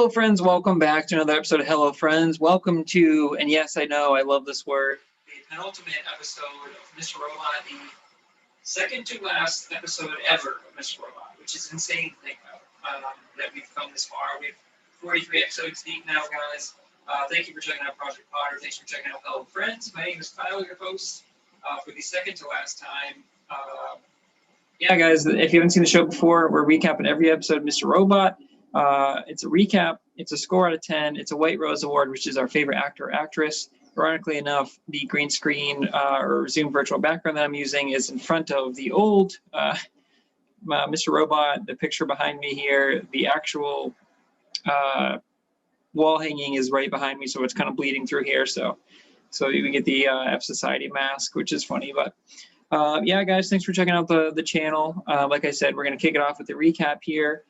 Hello, friends. Welcome back to another episode of Hello, Friends. Welcome to, and yes, I know, I love this word, the penultimate episode of Mr. Robot, the second to last episode ever of Mr. Robot, which is insane to think about, that we've come this far. We have 43 episodes deep now, guys. Thank you for checking out Project Potter. Thanks for checking out Hello, Friends. My name is Kyle, your host, for the second to last time. Yeah, guys, if you haven't seen the show before, we're recapping every episode of Mr. Robot. It's a recap. It's a score out of 10. It's a White Rose Award, which is our favorite actor or actress. Ironically enough, the green screen or Zoom virtual background that I'm using is in front of the old Mr. Robot. The picture behind me here, the actual wall hanging is right behind me, so it's kind of bleeding through here. So you get the F Society mask, which is funny. But yeah, guys, thanks for checking out the channel. Like I said, we're going to kick it off with the recap here.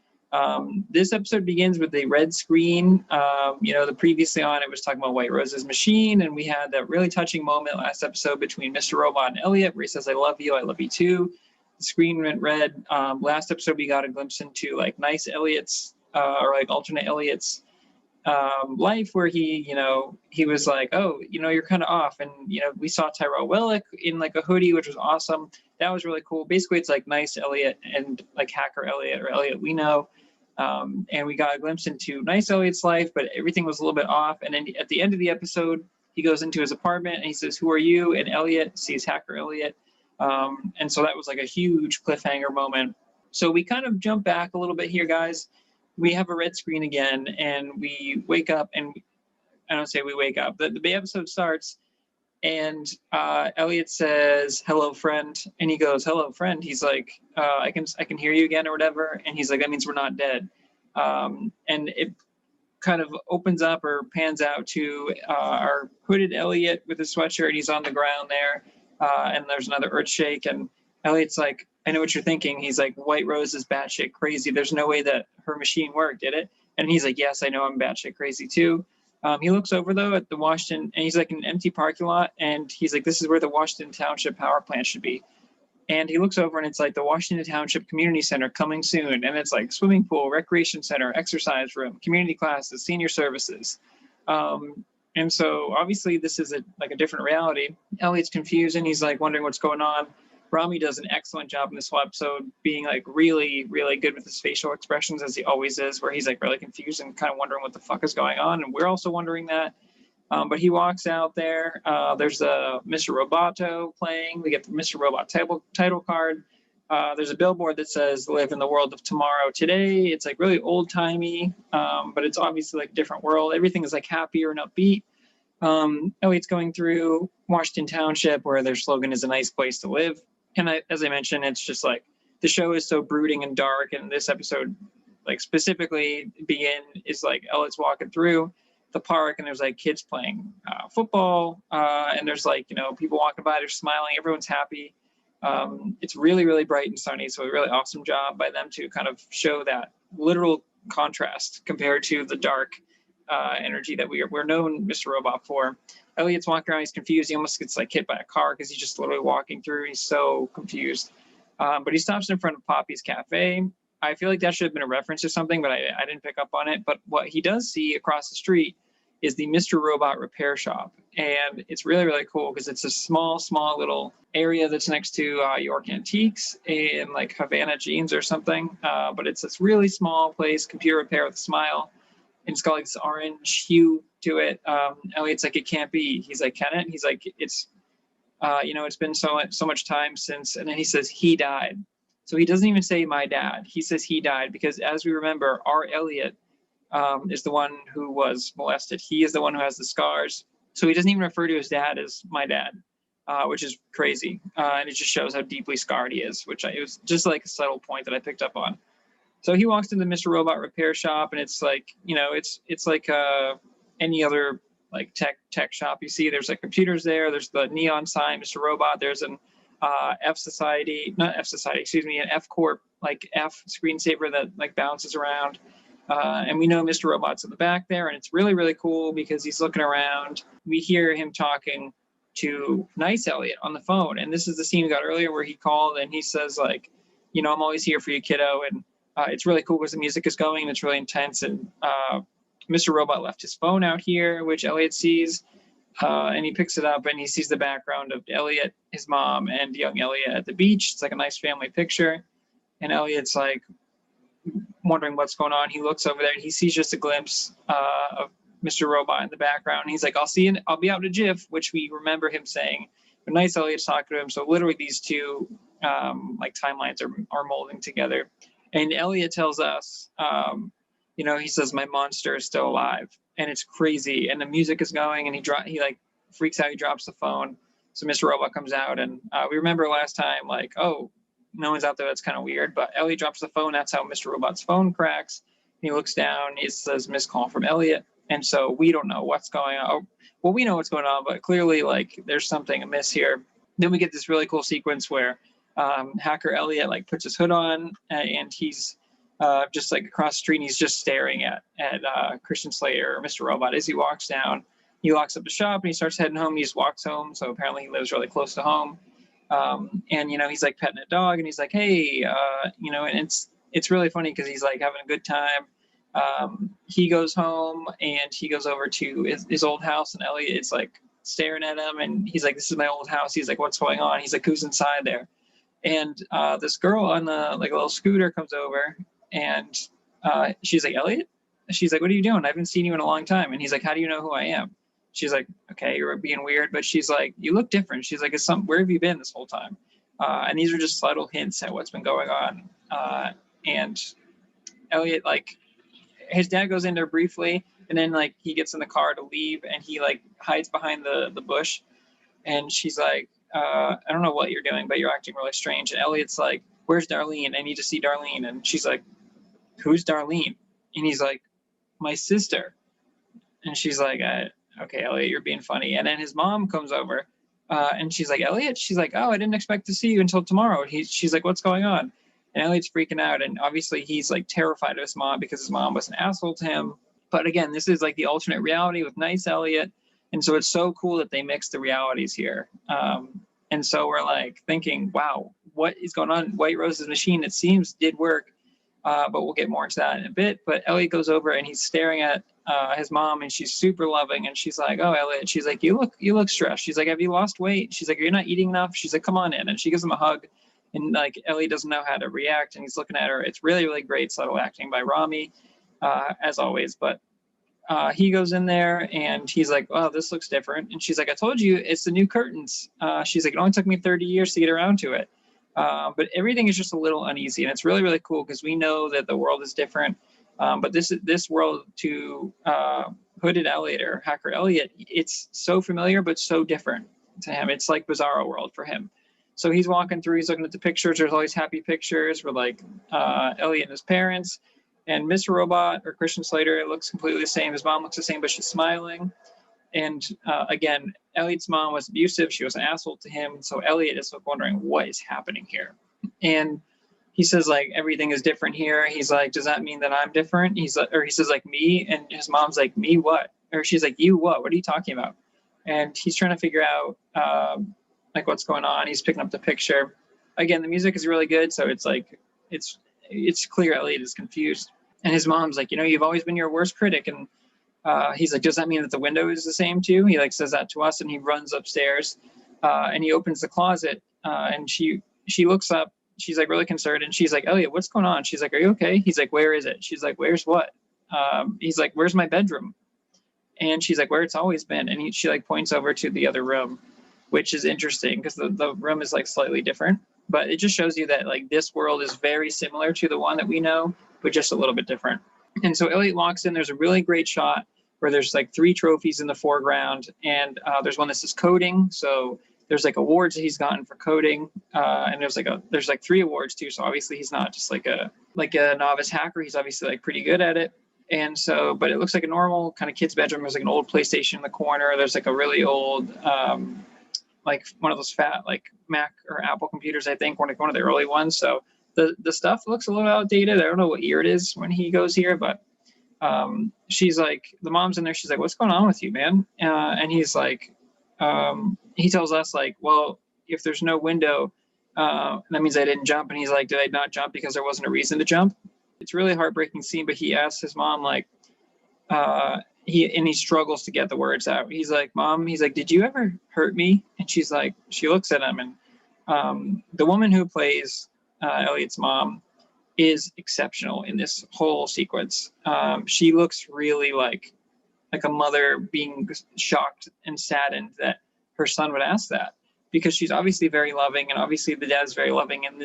This episode begins with a red screen. The previously on it was talking about White Rose's machine, and we had that really touching moment last episode between Mr. Robot and Elliot, where he says, I love you too. The screen went red. Last episode, we got a glimpse into like nice Elliot's, or like alternate Elliot's life, where he was like, oh, you're kind of off. And, we saw Tyrell Wellick in like a hoodie, which was awesome. That was really cool. Basically, it's like nice Elliot and like hacker Elliot or Elliot we know. And we got a glimpse into nice Elliot's life, but everything was a little bit off. And then at the end of the episode, he goes into his apartment and he says, who are you? And Elliot sees hacker Elliot. And so that was like a huge cliffhanger moment. So we kind of jump back a little bit here, guys. We have a red screen again, and we wake up, and I don't say we wake up. The episode starts, and Elliot says, hello, friend. And he goes, hello, friend. He's like, I can hear you again or whatever. And he's like, that means we're not dead. And it kind of opens up or pans out to our hooded Elliot with his sweatshirt. He's on the ground there. And there's another earth shake. And Elliot's like, I know what you're thinking. He's like, White Rose is batshit crazy. There's no way that her machine worked, did it? And he's like, yes, I know, I'm batshit crazy too. He looks over, though, at the Washington, and he's like in an empty parking lot, and he's like, this is where the Washington Township power plant should be. And he looks over, and it's like the Washington Township Community Center coming soon, and it's like swimming pool, recreation center, exercise room, community classes, senior services. And so, obviously, this is a different reality. Elliot's confused, and he's like wondering what's going on. Rami does an excellent job in this whole episode, being like really, really good with his facial expressions, as he always is, where he's like really confused and kind of wondering what the fuck is going on. And we're also wondering that. But he walks out there. There's a Mr. Roboto playing. We get the Mr. Robot title card. There's a billboard that says live in the world of tomorrow today. It's like really old timey, but it's obviously like a different world. Everything is like happier and upbeat. Elliot's going through Washington Township, where their slogan is a nice place to live. And as I mentioned, it's just like the show is so brooding and dark. And this episode, like specifically is like Elliot's walking through the park, and there's like kids playing football. And there's like, people walking by, they're smiling. Everyone's happy. It's really, really bright and sunny. So a really awesome job by them to kind of show that literal contrast compared to the dark energy that we're known Mr. Robot for. Elliot's walking around, he's confused. He almost gets like hit by a car because he's just literally walking through. He's so confused. But he stops in front of Poppy's Cafe. I feel like that should have been a reference to something, but I didn't pick up on it. But what he does see across the street is the Mr. Robot repair shop. And it's really, really cool because it's a small little area that's next to York Antiques and like Havana Jeans or something. But it's this really small place, computer repair with a smile. And it's got like this orange hue to it. Elliot's like, it can't be. He's like, can it? He's like, it's, it's been so much time since. And then he says, he died. So he doesn't even say my dad. He says he died because, as we remember, our Elliot is the one who was molested. He is the one who has the scars. So he doesn't even refer to his dad as my dad, which is crazy. And it just shows how deeply scarred he is, it was just like a subtle point that I picked up on. So he walks into the Mr. Robot repair shop, and it's like, it's like any other like tech shop you see. There's like computers there. There's the neon sign, Mr. Robot. There's an an F Corp, like F screensaver that like bounces around. And we know Mr. Robot's in the back there, and it's really, really cool because he's looking around. We hear him talking to nice Elliot on the phone. And this is the scene we got earlier where he called and he says like, I'm always here for you, kiddo. And it's really cool because the music is going and it's really intense. And Mr. Robot left his phone out here, which Elliot sees, and he picks it up and he sees the background of Elliot, his mom, and young Elliot at the beach. It's like a nice family picture. And Elliot's like wondering what's going on. He looks over there and he sees just a glimpse of Mr. Robot in the background. And he's like, I'll be out in a jiff, which we remember him saying. But nice Elliot's talking to him. So literally these two like timelines are molding together. And Elliot tells us, he says, my monster is still alive. And it's crazy. And the music is going and he like freaks out. He drops the phone. So Mr. Robot comes out and we remember last time, like, oh, no one's out there. That's kind of weird. But Elliot drops the phone. That's how Mr. Robot's phone cracks. He looks down. It says missed call from Elliot. And so we don't know what's going on. Well, we know what's going on, but clearly, like, there's something amiss here. Then we get this really cool sequence where hacker Elliot like puts his hood on and he's just like across the street. And he's just staring at Christian Slater or Mr. Robot as he walks down. He locks up the shop and he starts heading home. He just walks home. So apparently he lives really close to home. And he's like petting a dog and he's like, hey, and it's really funny because he's like having a good time. He goes home and he goes over to his old house and Elliot is like staring at him and he's like, this is my old house. He's like, what's going on? He's like, who's inside there? And this girl on the like a little scooter comes over and she's like, Elliot? She's like, what are you doing? I haven't seen you in a long time. And he's like, how do you know who I am? She's like, okay, you're being weird. But she's like, you look different. She's like, where have you been this whole time? And these are just subtle hints at what's been going on. And Elliot, like, his dad goes in there briefly and then like he gets in the car to leave and he like hides behind the bush. And she's like, I don't know what you're doing, but you're acting really strange. And Elliot's like, where's Darlene? I need to see Darlene. And she's like, who's Darlene? And he's like, my sister. And she's like, okay, Elliot, you're being funny. And then his mom comes over and she's like, Elliot? She's like, oh, I didn't expect to see you until tomorrow. She's like, what's going on? And Elliot's freaking out. And obviously he's like terrified of his mom because his mom was an asshole to him. But again, this is like the alternate reality with nice Elliot. And so it's so cool that they mix the realities here. And so we're like thinking, wow, what is going on? White Rose's machine, it seems, did work. But we'll get more into that in a bit. But Elliot goes over and he's staring at his mom and she's super loving. And she's like, oh, Elliot, she's like, you look stressed. She's like, have you lost weight? She's like, you're not eating enough. She's like, come on in. And she gives him a hug. And like Elliot doesn't know how to react and he's looking at her. It's really, really great subtle acting by Rami, as always. But he goes in there and he's like, oh, this looks different. And she's like, I told you it's the new curtains. She's like, it only took me 30 years to get around to it. But everything is just a little uneasy. And it's really, really cool because we know that the world is different. But this world to Hooded Elliot or Hacker Elliot, it's so familiar but so different to him. It's like Bizarro World for him. So he's walking through, he's looking at the pictures. There's all these happy pictures with like Elliot and his parents. And Mr. Robot or Christian Slater, it looks completely the same. His mom looks the same, but she's smiling. And again, Elliot's mom was abusive. She was an asshole to him. So Elliot is wondering what is happening here. And he says like, everything is different here. He's like, does that mean that I'm different? He says like me. And his mom's like, me what? Or she's like, you what? What are you talking about? And he's trying to figure out like what's going on. He's picking up the picture. Again, the music is really good. So it's like, it's clear Elliot is confused. And his mom's like, you've always been your worst critic. And he's like, does that mean that the window is the same too? He like says that to us and he runs upstairs and he opens the closet and she looks up. She's like really concerned and she's like, Elliot, what's going on? She's like, are you okay? He's like, where is it? She's like, where's what? He's like, where's my bedroom? And she's like, where it's always been. And she like points over to the other room, which is interesting because the room is like slightly different. But it just shows you that like this world is very similar to the one that we know, but just a little bit different. And so Elliot walks in. There's a really great shot where there's like 3 trophies in the foreground, and there's one that says coding. So there's like awards that he's gotten for coding, and there's like 3 awards too. So obviously he's not just like a novice hacker. He's obviously like pretty good at it. And so, but it looks like a normal kind of kid's bedroom. There's like an old PlayStation in the corner. There's like a really old like one of those fat like Mac or Apple computers, I think, one of the early ones. So the stuff looks a little outdated. I don't know what year it is when he goes here, but she's like, the mom's in there. She's like, what's going on with you, man? And he's like, he tells us like, well, if there's no window, that means I didn't jump. And he's like, did I not jump because there wasn't a reason to jump? It's really a heartbreaking scene, but he asks his mom like, he struggles to get the words out. He's like, Mom, he's like, did you ever hurt me? And she's like, she looks at him, and the woman who plays Elliot's mom is exceptional in this whole sequence. She looks really like a mother being shocked and saddened that her son would ask that, because she's obviously very loving, and obviously the dad's very loving in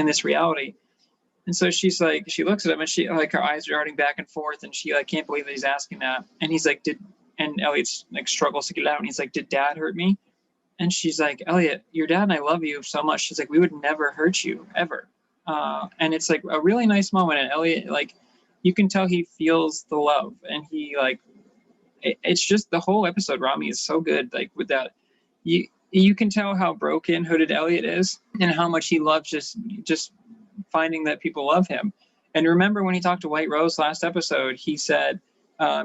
this reality. And so she's like, she looks at him, and she, like, her eyes are darting back and forth, and she, like, can't believe that he's asking that. And he's like, and Elliot's like struggles to get it out, and he's like, did dad hurt me? And she's like, Elliot, your dad and I love you so much. She's like, we would never hurt you ever. And it's like a really nice moment. And Elliot, like, you can tell he feels the love, and he, like, it's just the whole episode, Rami, is so good. Like, with that, you can tell how broken Hooded Elliot is, and how much he loves just finding that people love him. And remember when he talked to White Rose last episode, he said,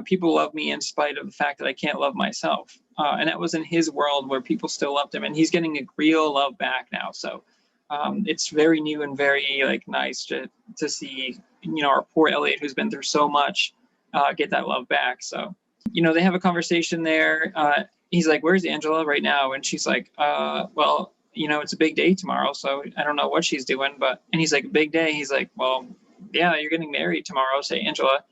people love me in spite of the fact that I can't love myself. And that was in his world where people still loved him, and he's getting a real love back now. So it's very new and very, like, nice to see, our poor Elliot, who's been through so much, get that love back. So, they have a conversation there. He's like, where's Angela right now? And she's like, well, it's a big day tomorrow, so I don't know what she's doing. And he's like, big day. He's like, well, yeah, you're getting married tomorrow, say Angela,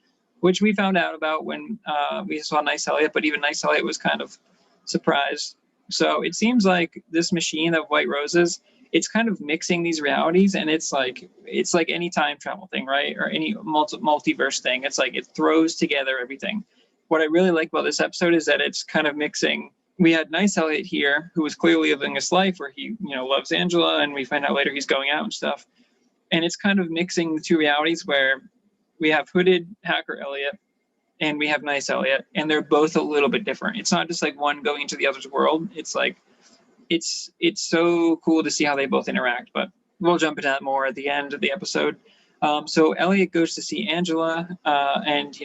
which we found out about when we saw Nice Elliot, but even Nice Elliot was kind of surprised. So it seems like this machine of White Roses, it's kind of mixing these realities, and it's like any time travel thing, right? Or any multiverse thing. It's like it throws together everything. What I really like about this episode is that it's kind of mixing. We had Nice Elliot here, who was clearly living this life where he, loves Angela, and we find out later he's going out and stuff. And it's kind of mixing the two realities where we have Hooded Hacker Elliot and we have Nice Elliot, and they're both a little bit different. It's not just like one going into the other's world. It's like, it's so cool to see how they both interact, but we'll jump into that more at the end of the episode. So Elliot goes to see Angela, and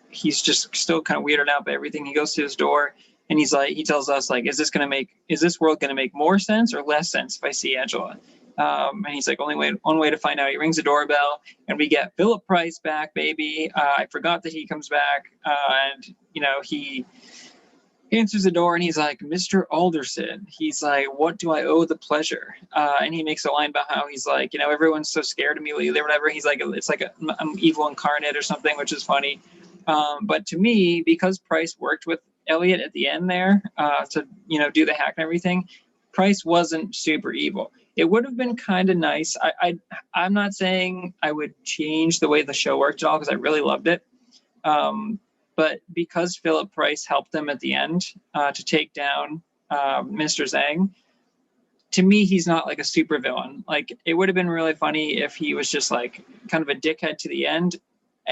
he's just still kind of weirded out by everything. He goes to his door, and he tells us, like, is this world gonna make more sense or less sense if I see Angela? And he's like, only way to find out. He rings the doorbell, and we get Philip Price back, baby. I forgot that he comes back, and he answers the door, and he's like, Mr. Alderson. He's like, what do I owe the pleasure? And he makes a line about how he's like, everyone's so scared of me lately or whatever. He's like, it's like I'm evil incarnate or something, which is funny. But to me, because Price worked with Elliot at the end there to do the hack and everything, Price wasn't super evil. It would have been kind of nice. I'm not saying I would change the way the show worked at all, because I really loved it. But because Philip Price helped them at the end to take down Mr. Zhang, to me, he's not like a super villain. Like, it would have been really funny if he was just like kind of a dickhead to the end.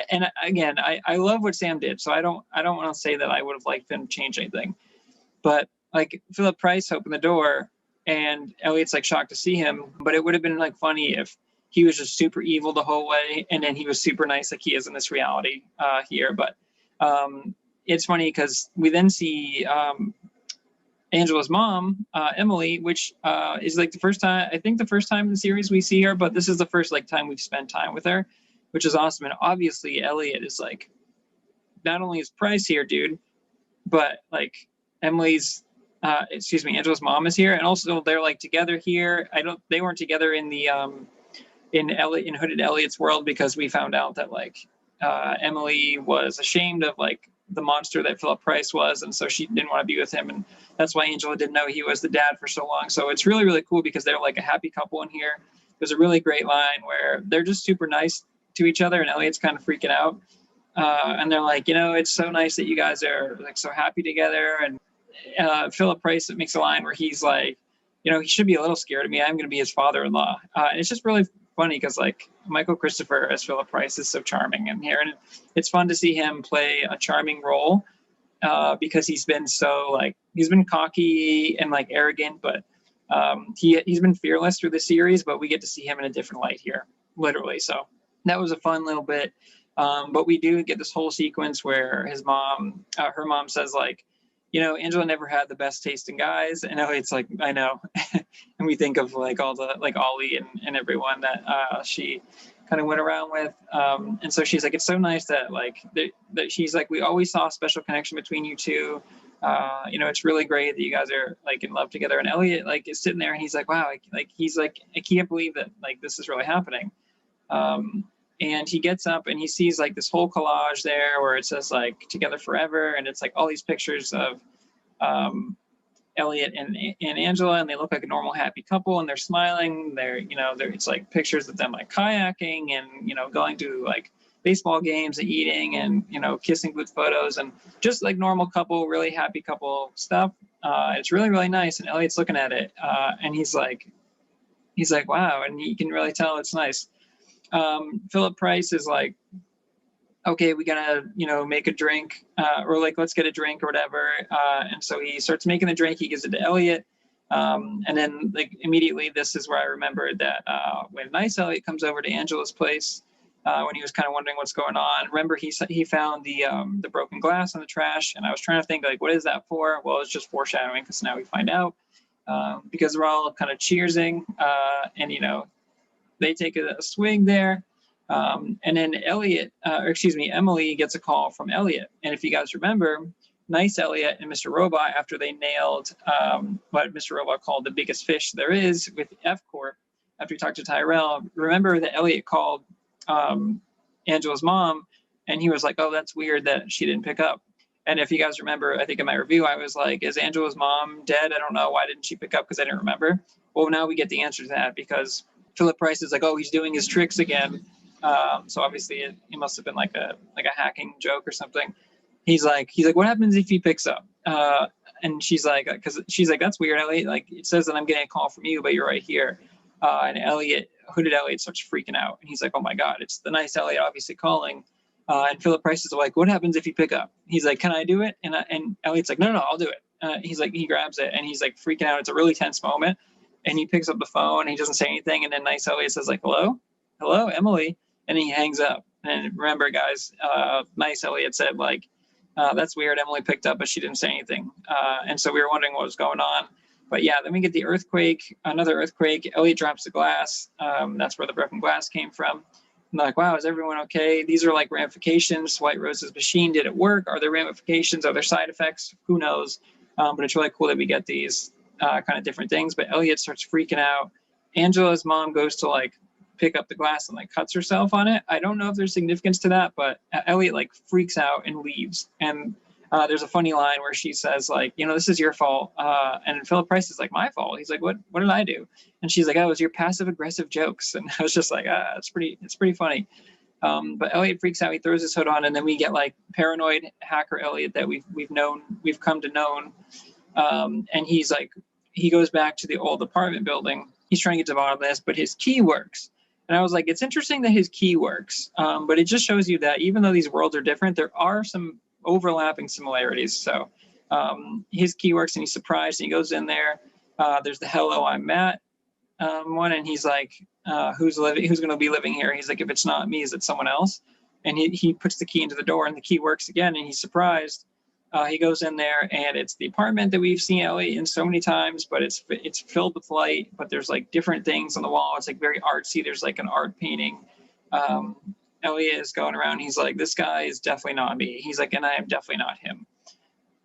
And again, I love what Sam did, so I don't want to say that I would have liked him to change anything. But like, Philip Price opened the door, and Elliot's like shocked to see him. But it would have been like funny if he was just super evil the whole way, and then he was super nice like he is in this reality here. But it's funny because we then see Angela's mom, Emily, which is like the first time in the series we see her, but this is the first like time we've spent time with her, which is awesome. And obviously Elliot is like, not only is Price here, dude, but like Angela's mom is here, and also they're like together here. They weren't together in the in Hooded Elliot's world, because we found out that like Emily was ashamed of like the monster that Philip Price was, and so she didn't want to be with him, and that's why Angela didn't know he was the dad for so long. So it's really, really cool because they're like a happy couple in here. There's a really great line where they're just super nice to each other, and Elliot's kind of freaking out, and they're like, it's so nice that you guys are like so happy together. And Philip Price makes a line where he's like, he should be a little scared of me. I'm going to be his father-in-law, and it's just really funny because like Michael Christopher as Philip Price is so charming in here, and it's fun to see him play a charming role because he's been cocky and like arrogant, but he's been fearless through the series, but we get to see him in a different light here, literally. So that was a fun little bit, but we do get this whole sequence where her mom says like, Angela never had the best taste in guys. And Elliot's like, I know. And we think of like all the like Ollie and everyone that she kind of went around with. And so she's like, it's so nice that like that she's like, we always saw a special connection between you two. You know, it's really great that you guys are like in love together. And Elliot like is sitting there and he's like, wow, like he's like, I can't believe that like this is really happening. And he gets up and he sees like this whole collage there where it says like together forever, and it's like all these pictures of Elliot and Angela, and they look like a normal happy couple, and they're smiling. They're, you know, it's like pictures of them like kayaking and, you know, going to like baseball games and eating and, you know, kissing booth photos and just like normal couple, really happy couple stuff. It's really, really nice. And Elliot's looking at it and he's like, wow. And you can really tell it's nice. Philip Price is like, okay, we gotta, you know, make a drink, or like, let's get a drink or whatever. And so he starts making the drink, he gives it to Elliot. And then like immediately, this is where I remembered that when Nice Elliot comes over to Angela's place, when he was kind of wondering what's going on, remember he found the broken glass in the trash, and I was trying to think like, what is that for? Well, it's just foreshadowing, because now we find out, because we're all kind of cheersing, and you know, they take a swig there. And then Emily gets a call from Elliot. And if you guys remember, Nice Elliot and Mr. Robot, after they nailed what Mr. Robot called the biggest fish there is with F Corp, after he talked to Tyrell, remember that Elliot called Angela's mom, and he was like, oh, that's weird that she didn't pick up. And if you guys remember, I think in my review, I was like, is Angela's mom dead? I don't know. Why didn't she pick up? Because I didn't remember. Well, now we get the answer to that, because Philip Price is like, oh, he's doing his tricks again. So obviously it must have been like a hacking joke or something. He's like, what happens if he picks up? And she's like, that's weird, Elliot. Like, it says that I'm getting a call from you, but you're right here. And Hooded Elliot starts freaking out. And he's like, oh my God, it's the Nice Elliot obviously calling. And Philip Price is like, what happens if you pick up? He's like, can I do it? And Elliot's like, no, I'll do it. He's like, he grabs it and he's like freaking out. It's a really tense moment. And he picks up the phone and he doesn't say anything. And then Nice Elliot says like, hello, Emily. And he hangs up. And remember, guys, Nice Elliot said like, that's weird. Emily picked up, but she didn't say anything. And so we were wondering what was going on. But yeah, then we get the earthquake, another earthquake. Elliot drops the glass. That's where the broken glass came from. I'm like, wow, is everyone okay? These are like ramifications. White Rose's machine, did it work? Are there ramifications? Are there side effects? Who knows? But it's really cool that we get these kind of different things. But Elliot starts freaking out. Angela's mom goes to like pick up the glass and like cuts herself on it. I don't know if there's significance to that, but Elliot like freaks out and leaves. And there's a funny line where she says like, you know, this is your fault. And Philip Price is like, my fault. He's like, what did I do? And she's like, oh, it was your passive aggressive jokes. And I was just like, it's pretty funny. But Elliot freaks out. He throws his hood on, and then we get like paranoid hacker Elliot that we've come to know. And he's like, he goes back to the old apartment building. He's trying to get to the bottom of this, but his key works. And I was like, it's interesting that his key works, but it just shows you that even though these worlds are different, there are some overlapping similarities. So his key works, and he's surprised. And he goes in there. There's the "Hello, I'm Matt" one, and he's like, "Who's going to be living here?" He's like, "If it's not me, is it someone else?" And he puts the key into the door, and the key works again, and he's surprised. He goes in there, and it's the apartment that we've seen Elliot in so many times, but it's filled with light, but there's like different things on the wall. It's like very artsy. There's like an art painting. Elliot is going around. He's like, this guy is definitely not me. He's like, and I am definitely not him.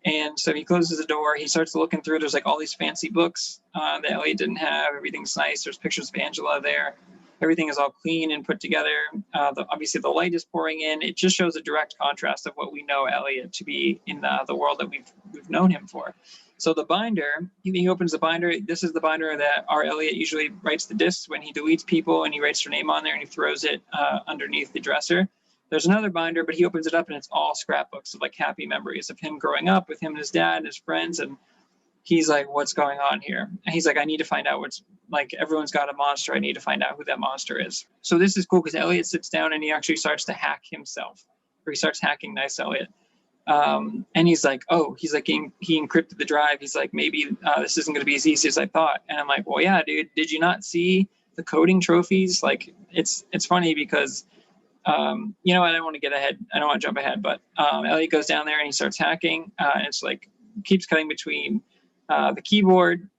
And so he closes the door. He starts looking through. There's like all these fancy books that Elliot didn't have. Everything's nice. There's pictures of Angela there. Everything is all clean and put together. Obviously, the light is pouring in. It just shows a direct contrast of what we know Elliot to be in the world that we've known him for. So the binder, he opens the binder. This is the binder that our Elliot usually writes the discs when he deletes people, and he writes their name on there and he throws it underneath the dresser. There's another binder, but he opens it up and it's all scrapbooks of like happy memories of him growing up with him and his dad and his friends. And he's like, what's going on here? And he's like, I need to find out what's, like, everyone's got a monster. I need to find out who that monster is. So this is cool because Elliot sits down and he actually starts to hack himself, or he starts hacking Nice Elliot. And he's like, he encrypted the drive. He's like, maybe this isn't going to be as easy as I thought. And I'm like, well, yeah, dude, did you not see the coding trophies? Like, it's funny because, you know, I don't want to get ahead. I don't want to jump ahead, but Elliot goes down there and he starts hacking. And it's like, keeps cutting between the keyboard,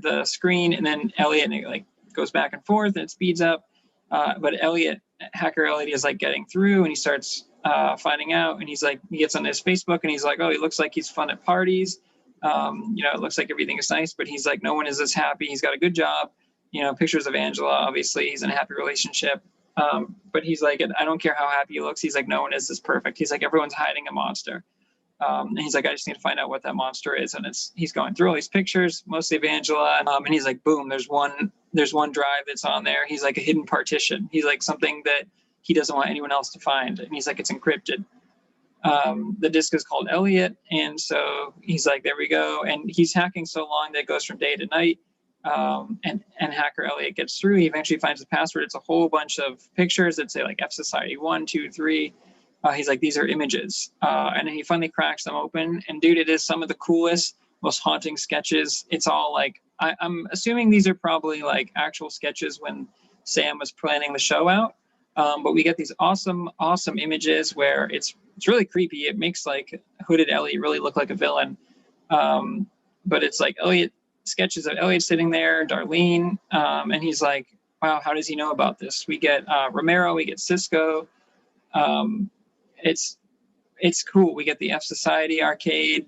the screen, and then Elliot, and it like goes back and forth and it speeds up. But hacker Elliot is like getting through, and he starts finding out, and he's like, he gets on his Facebook and he's like, oh, he looks like he's fun at parties. You know, it looks like everything is nice, but he's like, no one is this happy. He's got a good job. You know, pictures of Angela, obviously he's in a happy relationship. But he's like, I don't care how happy he looks. He's like, no one is this perfect. He's like, everyone's hiding a monster. And he's like, I just need to find out what that monster is. And he's going through all these pictures, mostly of Angela. And he's like, boom, there's one drive that's on there. He's like, a hidden partition. He's like, something that he doesn't want anyone else to find. And he's like, it's encrypted. The disk is called Elliot. And so he's like, there we go. And he's hacking so long that it goes from day to night. And hacker Elliot gets through. He eventually finds the password. It's a whole bunch of pictures that say like F Society 1, 2, 3. He's like, these are images. And then he finally cracks them open. And dude, it is some of the coolest, most haunting sketches. It's all like, I'm assuming these are probably like actual sketches when Sam was planning the show out. But we get these awesome images where it's really creepy. It makes like hooded Elliot really look like a villain. But it's like Elliot sketches of Elliot sitting there, Darlene, and he's like, wow, how does he know about this? We get Romero, we get Cisco. It's cool. We get the F Society arcade.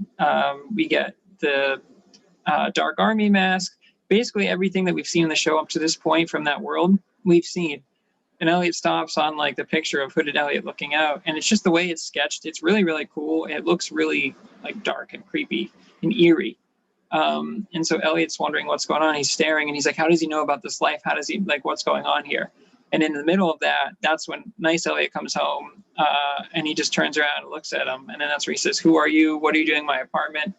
We get the Dark Army mask. Basically everything that we've seen in the show up to this point from that world, we've seen. And Elliot stops on like the picture of hooded Elliot looking out, and it's just the way it's sketched. It's really, really cool. It looks really like dark and creepy and eerie. And so Elliot's wondering what's going on. He's staring and he's like, how does he know about this life? How does he, like, what's going on here? And in the middle of that, that's when nice Elliot comes home, and he just turns around and looks at him. And then that's where he says, who are you? What are you doing in my apartment?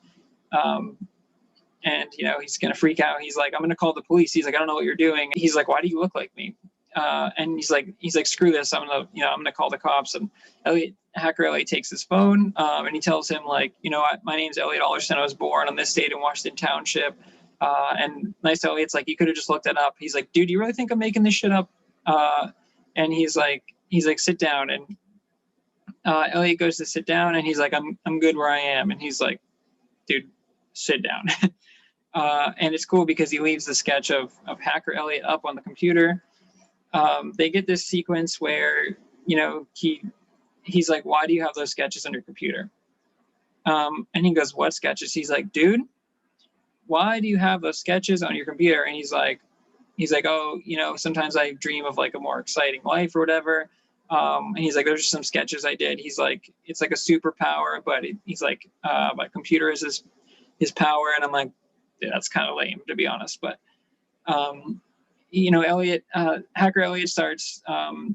And, you know, he's going to freak out. He's like, I'm going to call the police. He's like, I don't know what you're doing. He's like, why do you look like me? And he's like, screw this. I'm going to call the cops. And hacker Elliot takes his phone, and he tells him like, you know, my name's Elliot Alderson. I was born on this date in Washington Township. And nice Elliot's like, you could have just looked it up. He's like, dude, do you really think I'm making this shit up? And he's like, sit down. And Elliot goes to sit down, and he's like, I'm good where I am. And he's like, dude, sit down. And it's cool because he leaves the sketch of hacker Elliot up on the computer. They get this sequence where, you know, he's like, why do you have those sketches on your computer? And he goes, what sketches? He's like, dude, why do you have those sketches on your computer? And he's like, oh, you know, sometimes I dream of like a more exciting life or whatever. And he's like, there's just some sketches I did. He's like, it's like a superpower, but he's like, my computer is his power. And I'm like, yeah, that's kind of lame, to be honest. But, you know, hacker Elliot starts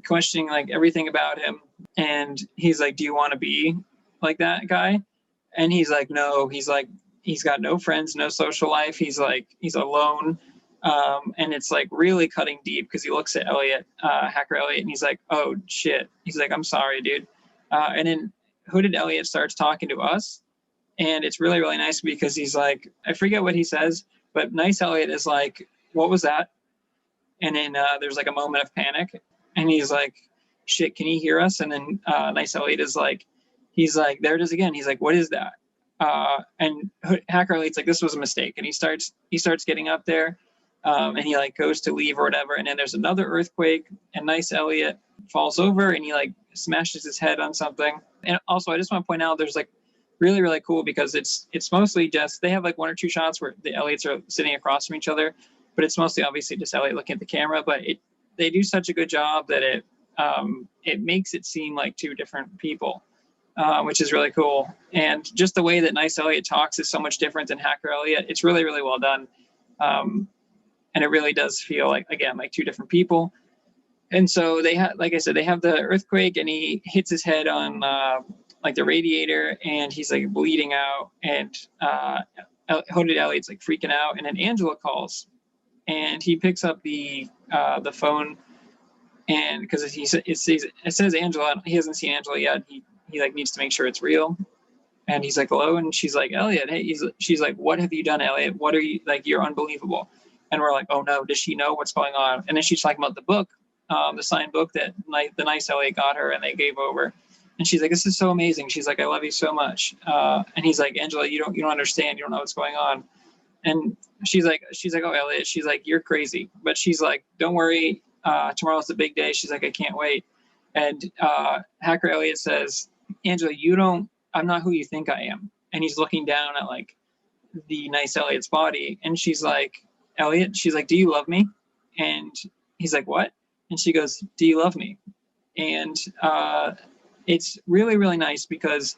questioning like everything about him. And he's like, do you want to be like that guy? And he's like, no. He's like, he's got no friends, no social life. He's like, he's alone. And it's like really cutting deep because he looks at hacker Elliot, and he's like, oh shit. He's like, I'm sorry, dude. And then hooded Elliot starts talking to us. And it's really, really nice because he's like, I forget what he says, but nice Elliot is like, what was that? And then there's like a moment of panic, and he's like, shit, can you hear us? And then nice Elliot is like, he's like, there it is again. He's like, what is that? And hacker Elliot's like, this was a mistake. And he starts getting up there, and he like goes to leave or whatever. And then there's another earthquake, and nice Elliot falls over, and he like smashes his head on something. And also, I just want to point out, there's like really, really cool because it's mostly just, they have like one or two shots where the Elliots are sitting across from each other, but it's mostly obviously just Elliot looking at the camera. But they do such a good job that it makes it seem like two different people, which is really cool. And just the way that nice Elliot talks is so much different than hacker Elliot. It's really, really well done. And it really does feel like, again, like two different people. And so they have, like I said, they have the earthquake, and he hits his head on like the radiator, and he's like bleeding out, and hooded Elliot's like freaking out. And then Angela calls, and he picks up the phone, and because it says Angela, he hasn't seen Angela yet. He like needs to make sure it's real. And he's like, hello. And she's like, Elliot, hey. She's like, what have you done, Elliot? What are you, like, you're unbelievable. And we're like, oh no, does she know what's going on? And then she's talking about the book, the signed book that the nice Elliot got her and they gave over. And she's like, this is so amazing. She's like, I love you so much. And he's like, Angela, you don't understand. You don't know what's going on. And she's like, oh, Elliot, she's like, you're crazy. But she's like, don't worry. Tomorrow's the big day. She's like, I can't wait. And Hacker Elliot says, Angela, I'm not who you think I am. And he's looking down at like the nice Elliot's body. And she's like, Elliot, she's like, do you love me? And he's like, what? And she goes, do you love me? And it's really, really nice because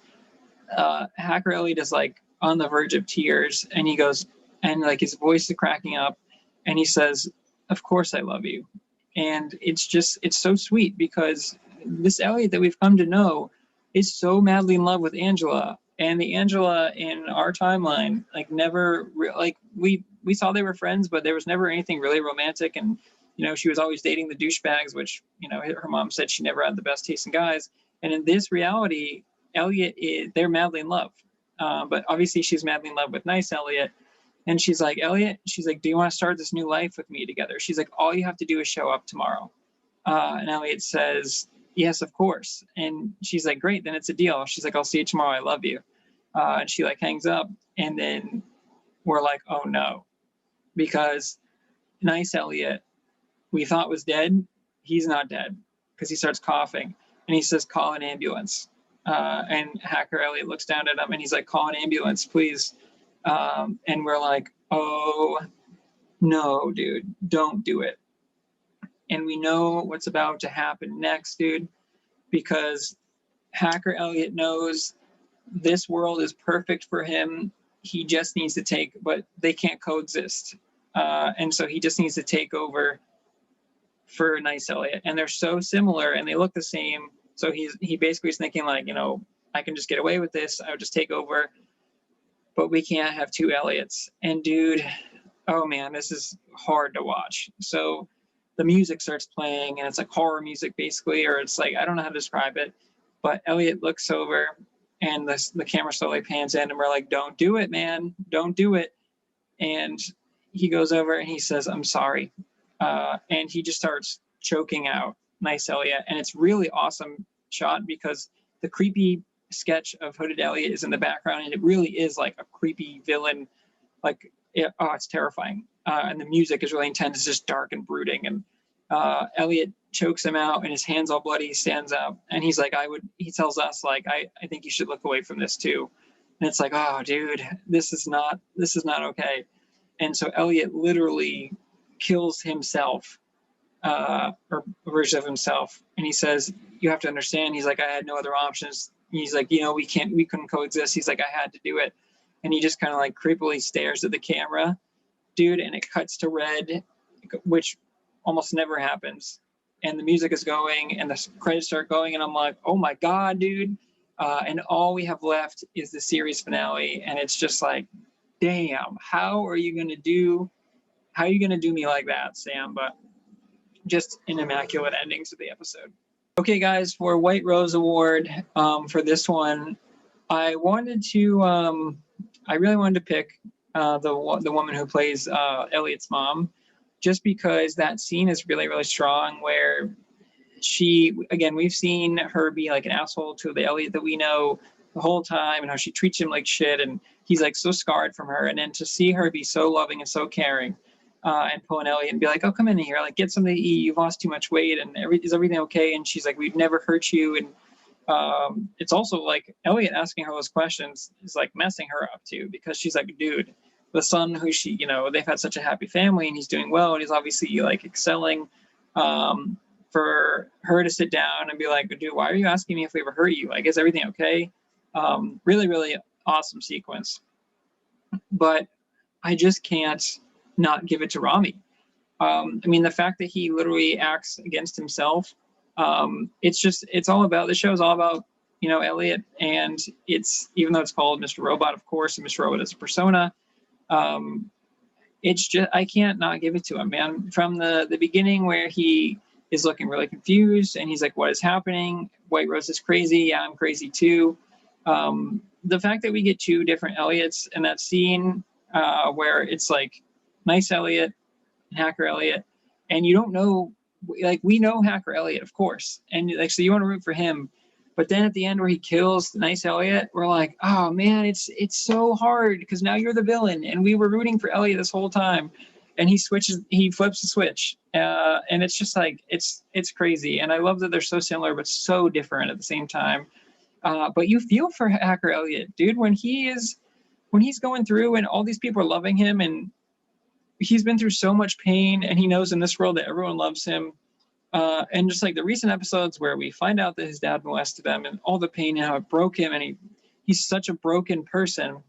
Hacker Elliot is like on the verge of tears, and he goes, and like his voice is cracking up, and he says, of course I love you. And it's so sweet because this Elliot that we've come to know is so madly in love with Angela. And the Angela in our timeline, like never, like we saw they were friends, but there was never anything really romantic. And, you know, she was always dating the douchebags, which, you know, her mom said she never had the best taste in guys. And in this reality, Elliot, they're madly in love. But obviously she's madly in love with nice Elliot. And she's like, Elliot, she's like, do you want to start this new life with me together? She's like, all you have to do is show up tomorrow. And Elliot says, yes, of course. And she's like, great, then it's a deal. She's like, I'll see you tomorrow. I love you. And she like hangs up. And then we're like, oh no, because nice Elliot, we thought was dead. He's not dead because he starts coughing and he says, call an ambulance. And Hacker Elliot looks down at him and he's like, call an ambulance, please. And we're like, oh no, dude, don't do it. And we know what's about to happen next, dude, because Hacker Elliot knows this world is perfect for him. He just needs to take, but they can't coexist. And so he just needs to take over for nice Elliot. And they're so similar and they look the same. So he basically is thinking like, you know, I can just get away with this. I would just take over, but we can't have two Elliots. And dude, oh man, this is hard to watch. So the music starts playing and it's like horror music basically, or it's like, I don't know how to describe it, but Elliot looks over and the camera slowly pans in and we're like, don't do it, man, don't do it. And he goes over and he says, I'm sorry. And he just starts choking out nice Elliot. And it's really awesome shot because the creepy sketch of Hooded Elliot is in the background and it really is like a creepy villain. Like, it's terrifying. And the music is really intense. It's just dark and brooding. And Elliot chokes him out and his hand's all bloody. He stands up and he's like, he tells us like, I think you should look away from this too. And it's like, oh dude, this is not okay. And so Elliot literally kills himself, or a version of himself. And he says, you have to understand. He's like, I had no other options. He's like, you know, we couldn't coexist. He's like, I had to do it. And he just kind of like creepily stares at the camera, dude. And it cuts to red, which almost never happens. And the music is going and the credits start going. And I'm like, oh my God, dude. And all we have left is the series finale. And it's just like, damn, how are you going to do me like that, Sam? But just an immaculate ending to the episode. Okay, guys, for White Rose Award, for this one, I really wanted to pick the woman who plays Elliot's mom, just because that scene is really, really strong where we've seen her be like an asshole to the Elliot that we know the whole time and how she treats him like shit. And he's like so scarred from her. And then to see her be so loving and so caring and pull an Elliot and be like, oh, come in here, like get something to eat. You've lost too much weight and is everything okay? And she's like, we've never hurt you. And it's also like Elliot asking her those questions is like messing her up too, because she's like, dude, the son who she, you know, they've had such a happy family and he's doing well and he's obviously like excelling. For her to sit down and be like, dude, why are you asking me if we ever hurt you? Like, is everything okay? Really, really awesome sequence. But I just can't not give it to Rami. I mean, the fact that he literally acts against himself, it's all about, the show is all about, you know, Elliot. And it's, even though it's called Mr. Robot, of course, and Mr. Robot is a persona, it's just, I can't not give it to him, man. From the beginning where he is looking really confused and he's like, what is happening? White Rose is crazy. Yeah, I'm crazy too. The fact that we get two different Elliots in that scene where it's like nice Elliot and Hacker Elliot, and you don't know, like we know Hacker Elliot, of course. And like, so you want to root for him. But then at the end where he kills nice Elliot, we're like, oh man, it's so hard because now you're the villain and we were rooting for Elliot this whole time. and he flips the switch, and it's just like it's crazy. And I love that they're so similar but so different at the same time. But you feel for Hacker Elliot, dude, when he's going through and all these people are loving him, and he's been through so much pain, and he knows in this world that everyone loves him. And just like the recent episodes where we find out that his dad molested them and all the pain and how it broke him, and he's such a broken person.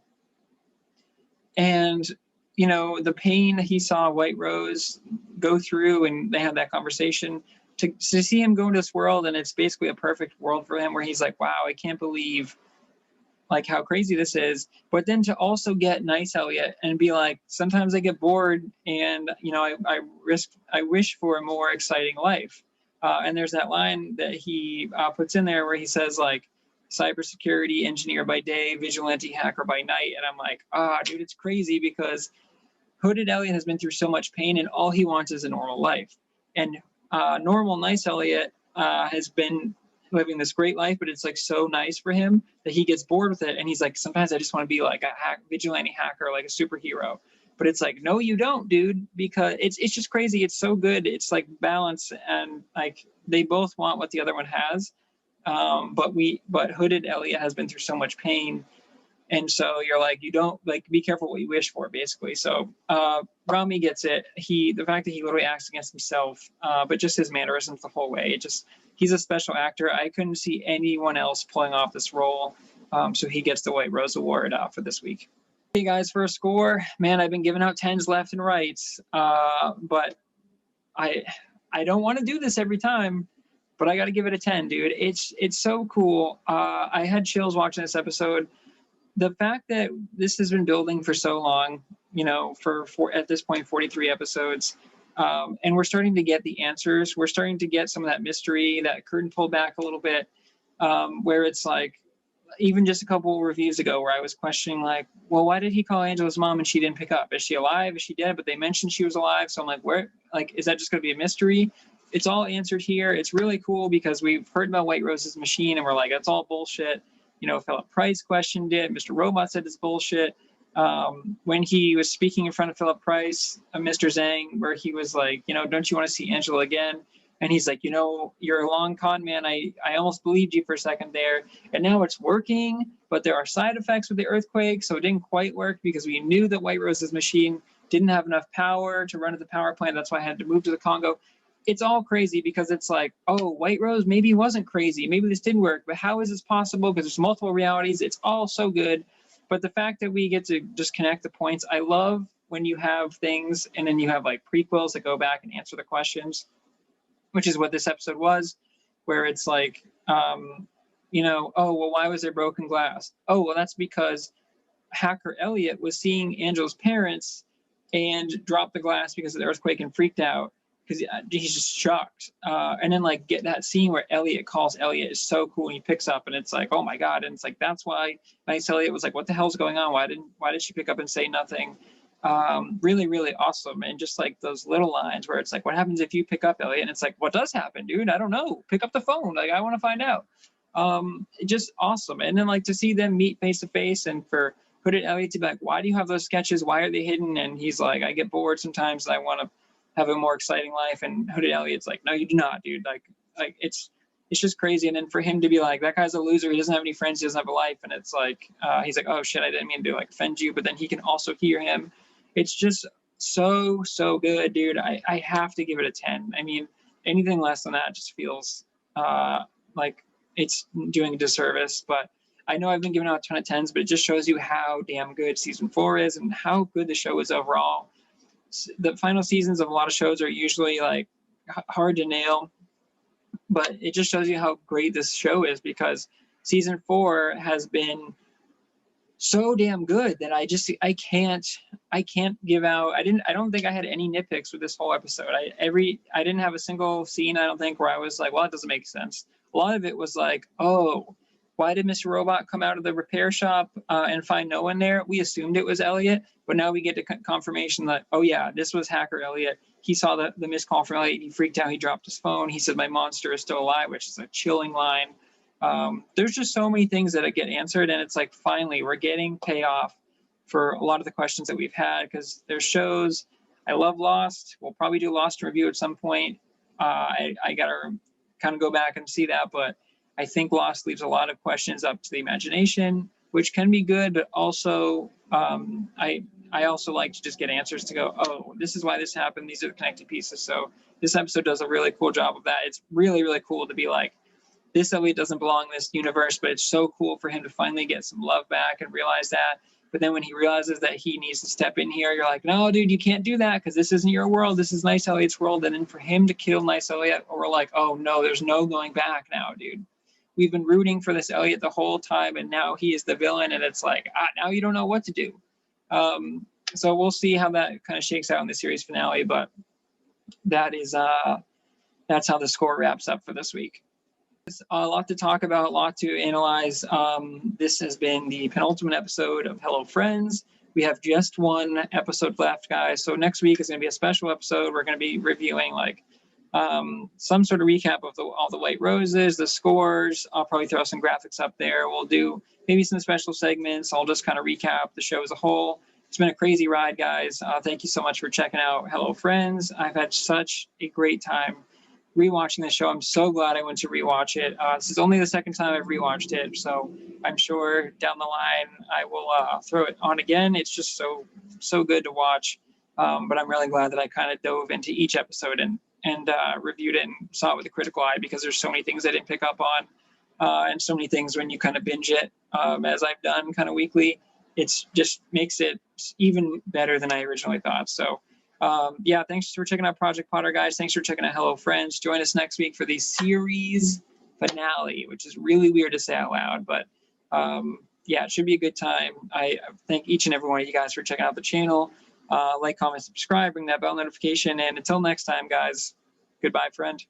And, you know, the pain that he saw White Rose go through, and they had that conversation, to see him go into this world, and it's basically a perfect world for him where he's like, wow, I can't believe like how crazy this is. But then to also get Nice Elliot and be like, sometimes I get bored, and, you know, I wish for a more exciting life. And there's that line that he puts in there where he says, like, cybersecurity engineer by day, vigilante hacker by night. And I'm like, dude, it's crazy, because Hooded Elliot has been through so much pain, and all he wants is a normal life. And normal Nice Elliot has been living this great life, but it's like so nice for him that he gets bored with it, and he's like, sometimes I just want to be like a vigilante hacker, like a superhero. But it's like, no, you don't, dude, because it's just crazy. It's so good. It's like balance, and like they both want what the other one has. But Hooded Elliot has been through so much pain, and so you're like, you don't, like, be careful what you wish for, basically. So Rami gets it. The fact that he literally acts against himself, but just his mannerisms the whole way, he's a special actor. I couldn't see anyone else pulling off this role. So he gets the White Rose Award for this week. Hey guys, for a score, man, I've been giving out 10s left and right, but I don't want to do this every time, but I got to give it a 10, dude. It's so cool. I had chills watching this episode. The fact that this has been building for so long, you know, for at this point 43 episodes, and we're starting to get the answers. We're starting to get some of that mystery, that curtain pulled back a little bit, where it's like, even just a couple of reviews ago where I was questioning, like, well, why did he call Angela's mom and she didn't pick up? Is she alive? Is she dead? But they mentioned she was alive. So I'm like, where, like, is that just going to be a mystery? It's all answered here. It's really cool because we've heard about White Rose's machine, and we're like, that's all bullshit. You know, Philip Price questioned it. Mr. Robot said it's bullshit. When he was speaking in front of Philip Price, Mr. Zhang, where he was like, you know, don't you want to see Angela again? And he's like, you know, you're a long con man. I almost believed you for a second there. And now it's working, but there are side effects with the earthquake. So it didn't quite work because we knew that White Rose's machine didn't have enough power to run at the power plant. That's why I had to move to the Congo. It's all crazy because it's like, oh, White Rose maybe wasn't crazy. Maybe this didn't work, but how is this possible? Because there's multiple realities. It's all so good. But the fact that we get to just connect the points, I love when you have things and then you have like prequels that go back and answer the questions, which is what this episode was, where it's like, you know, oh, well, why was there broken glass? Oh, well, that's because Hacker Elliot was seeing Angela's parents and dropped the glass because of the earthquake and freaked out because he's just shocked. And then like get that scene where Elliot calls Elliot is so cool. And he picks up and it's like, oh my God. And it's like, that's why Nice Elliot was like, what the hell's going on? Why did she pick up and say nothing? Really, really awesome. And just like those little lines where it's like, what happens if you pick up Elliot? And it's like, what does happen, dude? I don't know. Pick up the phone. Like, I want to find out. Just awesome. And then like to see them meet face to face and for Hooded Elliot to be like, why do you have those sketches? Why are they hidden? And he's like, I get bored sometimes and I want to have a more exciting life. And Hooded Elliot's like, no, you do not, dude. Like it's just crazy. And then for him to be like, that guy's a loser. He doesn't have any friends. He doesn't have a life. And it's like, he's like, oh shit, I didn't mean to like offend you. But then he can also hear him. It's just so good, dude. I have to give it a 10. I mean, anything less than that just feels like it's doing a disservice. But I know I've been giving out a ton of 10s, but it just shows you how damn good season 4 is and how good the show is overall. The final seasons of a lot of shows are usually like hard to nail, but it just shows you how great this show is because season 4 has been so damn good that I can't give out. I don't think I had any nitpicks with this whole episode. I didn't have a single scene, I don't think, where I was like, well, it doesn't make sense. A lot of it was like, oh, why did Mr. Robot come out of the repair shop and find no one there? We assumed it was Elliot, but now we get to confirmation that, oh yeah, this was Hacker Elliot. He saw the missed call from Elliot. He freaked out. He dropped his phone. He said, my monster is still alive, which is a chilling line. There's just so many things that get answered, and it's like, finally, we're getting payoff for a lot of the questions that we've had because there's shows I love Lost. We'll probably do Lost review at some point. I gotta kind of go back and see that, but I think Lost leaves a lot of questions up to the imagination, which can be good, but also I also like to just get answers to go, oh, this is why this happened. These are the connected pieces. So this episode does a really cool job of that. It's really, really cool to be like, this Elliot doesn't belong in this universe, but it's so cool for him to finally get some love back and realize that. But then when he realizes that he needs to step in here, you're like, no, dude, you can't do that because this isn't your world. This is Nice Elliot's world. And then for him to kill Nice Elliot, we're like, oh, no, there's no going back now, dude. We've been rooting for this Elliot the whole time, and now he is the villain, and it's like, now you don't know what to do. So we'll see how that kind of shakes out in the series finale, but that is that's how the score wraps up for this week. A lot to talk about, a lot to analyze. This has been the penultimate episode of Hello Friends. We have just one episode left, guys. So next week is going to be a special episode. We're going to be reviewing like some sort of recap of all the White Roses, the scores. I'll probably throw some graphics up there. We'll do maybe some special segments. I'll just kind of recap the show as a whole. It's been a crazy ride, guys. Thank you so much for checking out Hello Friends. I've had such a great time rewatching the show. I'm so glad I went to rewatch it. This is only the second time I've rewatched it, so I'm sure down the line I will throw it on again. It's just so good to watch. But I'm really glad that I kind of dove into each episode and reviewed it and saw it with a critical eye, because there's so many things I didn't pick up on, and so many things when you kind of binge it, as I've done kind of weekly, it's just makes it even better than I originally thought. So yeah, thanks for checking out Project Potter, guys. Thanks for checking out Hello Friends. Join us next week for the series finale, which is really weird to say out loud, but yeah, it should be a good time. I thank each and every one of you guys for checking out the channel. Like, comment, subscribe, ring that bell notification, and until next time, guys, goodbye, friend.